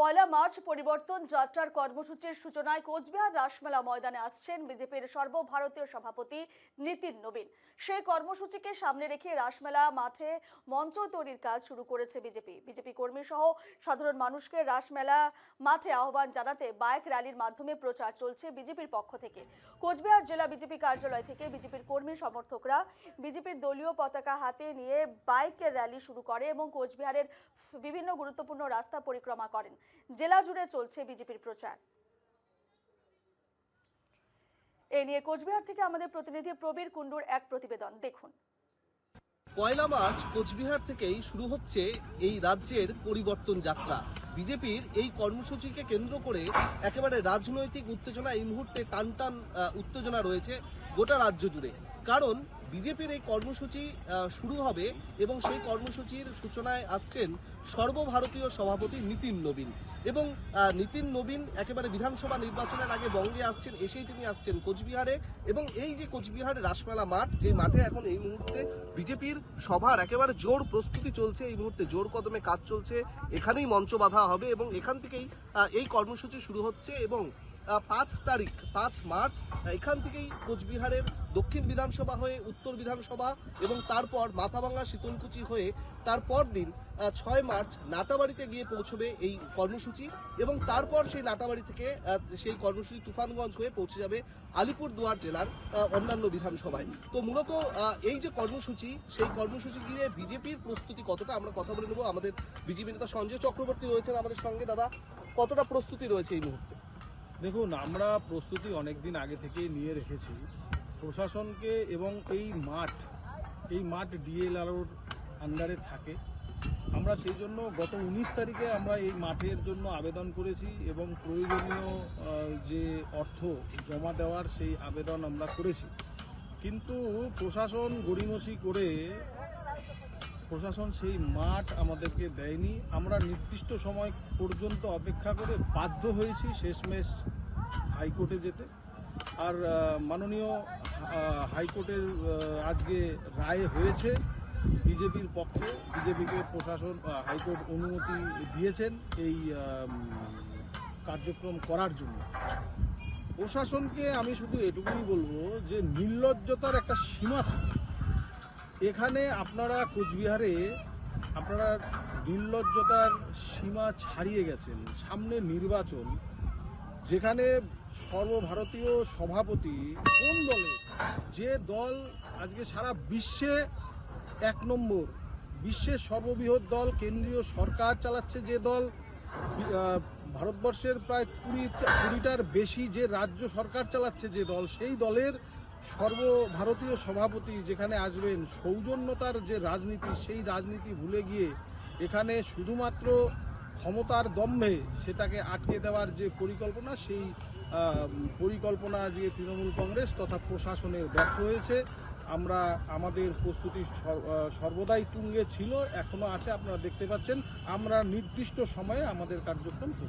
পয়লা March পরিবর্তন যাত্রার কর্মসূচির সূচনায় কোচবিহার রাসমেলা ময়দানে আসছেন বিজেপির সর্বভারতীয় সভাপতি নীতিন নবীন। সেই কর্মসূচিকে সামনে রেখে রাসমেলা মাঠে মঞ্চ তৈরির কাজ শুরু করেছে বিজেপি কর্মী সহ সাধারণ মানুষকে রাসমেলা মাঠে আহ্বান জানাতে বাইক র্যালির মাধ্যমে প্রচার চলছে বিজেপির পক্ষ থেকে। কোচবিহার জেলা বিজেপি কার্যালয় থেকে বিজেপির কর্মী সমর্থকরা বিজেপির দলীয় পতাকা হাতে নিয়ে বাইক র্যালি শুরু করে এবং কোচবিহারের বিভিন্ন গুরুত্বপূর্ণ রাস্তা পরিক্রমা করেন। জেলা জুড়ে চলছে বিজেপির প্রচার। এ নিয়ে কোচবিহার থেকে আমাদের প্রতিনিধি প্রবীর কুণ্ডুর এক প্রতিবেদন দেখুন। পয়লা মার্চ কোচবিহার থেকেই শুরু হচ্ছে এই রাজ্যের পরিবর্তন যাত্রা। বিজেপির এই কর্মসূচিকে কেন্দ্র করে একেবারে রাজনৈতিক উত্তেজনা এই মুহূর্তে টান উত্তেজনা রয়েছে গোটা রাজ্য জুড়ে। কারণ বিজেপির এই কর্মসূচি শুরু হবে এবং সেই কর্মসূচির সূচনায় আসছেন সর্বভারতীয় সভাপতি নীতিন নবীন। এবং নীতিন নবীন একেবারে বিধানসভা নির্বাচনের আগে বঙ্গে আসছেন, এসেই তিনি আসছেন কোচবিহারে। এবং এই যে কোচবিহারের রাসমেলা মাঠ, যে মাঠে এখন এই মুহূর্তে বিজেপির সভার একেবারে জোর প্রস্তুতি চলছে, এই মুহূর্তে জোর কদমে কাজ চলছে, এখানেই মঞ্চ বাঁধা হবে এবং এখান থেকেই এই কর্মসূচি শুরু হচ্ছে। এবং 5 মার্চ এখান থেকেই কোচবিহারের দক্ষিণ বিধানসভা হয়ে উত্তর বিধানসভা এবং তারপর মাথাভাঙ্গা শীতলকুচি হয়ে তারপর দিন 6 মার্চ নাটাবাড়িতে গিয়ে পৌঁছবে এই কর্মসূচি। এবং তারপর সেই নাটাবাড়ি থেকে সেই কর্মসূচি তুফানগঞ্জ হয়ে পৌঁছে যাবে আলিপুরদুয়ার জেলার অন্যান্য বিধানসভায়। তো মূলত এই যে কর্মসূচি, সেই কর্মসূচি ঘিরে বিজেপির প্রস্তুতি কতটা, আমরা কথা বলে নেব। আমাদের বিজেপি নেতা সঞ্জয় চক্রবর্তী রয়েছেন আমাদের সঙ্গে। দাদা, কতটা প্রস্তুতি রয়েছে এই মুহূর্তে? দেখুন, আমরা প্রস্তুতি অনেক দিন আগে থেকেই নিয়ে রেখেছি প্রশাসনকে। এবং এই মাঠ ডিএলআরওর আন্ডারে থাকে। আমরা সেই জন্য গত 19 তারিখে আমরা এই মাঠের জন্য আবেদন করেছি এবং প্রয়োজনীয় যে অর্থ জমা দেওয়ার সেই আবেদন আমরা করেছি। কিন্তু প্রশাসন গড়িমসি করে প্রশাসন সেই মাঠ আমাদেরকে দেয়নি। আমরা নির্দিষ্ট সময় পর্যন্ত অপেক্ষা করে বাধ্য হয়েছি শেষমেশ হাইকোর্টে যেতে। আর মাননীয় হাইকোর্টের আজকে রায় হয়েছে বিজেপির পক্ষে। বিজেপিকে প্রশাসন হাইকোর্ট অনুমতি দিয়েছেন এই কার্যক্রম করার জন্য। প্রশাসনকে আমি শুধু এটুকুই বলবো যে নির্লজ্জতার একটা সীমা থাকে। এখানে আপনারা কোচবিহারে আপনারা নির্লজ্জতার সীমা ছাড়িয়ে গেছেন। সামনে নির্বাচন, যেখানে সর্বভারতীয় সভাপতি কোন দলে, যে দল আজকে সারা বিশ্বে 1 নম্বর, বিশ্বের সর্ববৃহৎ দল, কেন্দ্রীয় সরকার চালাচ্ছে যে দল, ভারতবর্ষের প্রায় 20টার বেশি যে রাজ্য সরকার চালাচ্ছে যে দল, সেই দলের সর্বভারতীয় সভাপতি যেখানে আসবেন, সৌজন্যতার যে রাজনীতি, সেই রাজনীতি ভুলে গিয়ে এখানে শুধুমাত্র ক্ষমতার দম্ভে সেটাকে আটকে দেওয়ার যে পরিকল্পনা, সেই পরিকল্পনা যে তৃণমূল কংগ্রেস তথা প্রশাসনের ব্যর্থ হয়েছে। আমরা আমাদের প্রস্তুতি সর্বদাই তুঙ্গে ছিল, এখনও আছে, আপনারা দেখতে পাচ্ছেন। আমরা নির্দিষ্ট সময়ে আমাদের কার্যক্রম